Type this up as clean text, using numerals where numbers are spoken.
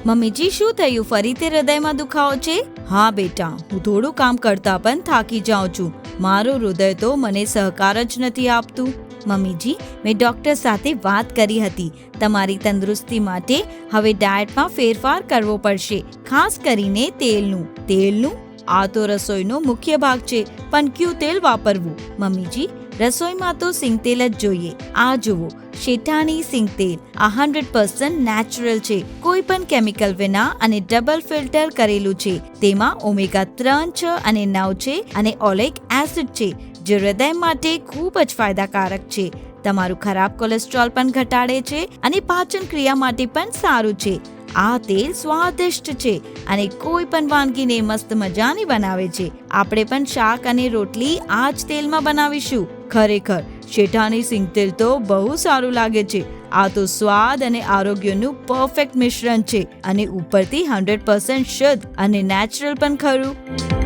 મમ્મીજી, શું થયું? ફરી તે હૃદયમાં દુખાવો છે? હા બેટા, હું થોડું કામ કરતા પણ થાકી જાઉં છું. મારું હૃદય તો મને સહકાર જ નથી આપતું. મમ્મીજી, મેં ડોક્ટર સાથે વાત કરી હતી. તમારી તંદુરસ્તી માટે હવે ડાયટમાં ફેરફાર કરવો પડશે, ખાસ કરીને તેલનું. આ તો રસોઈનો મુખ્ય ભાગ છે, પણ ક્યું તેલ વાપરવું? મમ્મીજી, રસોઈમાં તો સિંગતેલ જ જોઈએ. આ જુઓ, શેઠાણી સિંગતેલ. આ 100% નેચરલ છે, કોઈ પણ કેમિકલ વિના અને ડબલ ફિલ્ટર કરેલું છે. તેમાં ઓમેગા 3, 6 અને 9 છે અને ઓલેઇક એસિડ છે, જે હૃદય માટે ખૂબ જ ફાયદાકારક છે. તમારું ખરાબ કોલેસ્ટ્રોલ પણ ઘટાડે છે અને પાચન ક્રિયા માટે પણ સારું છે. આ તેલ સ્વાદિષ્ટ છે અને કોઈ પણ વાનગીને મસ્ત મજાની બનાવે છે. આપણે પણ શાક અને રોટલી આ જ તેલમાં બનાવીશું. ખરેખર શેઠાણી સિંગતેલ તો બહુ સારું લાગે છે. આ તો સ્વાદ અને આરોગ્યનું પરફેક્ટ મિશ્રણ છે અને ઉપરથી 100% શુદ્ધ અને નેચરલ પણ ખરું.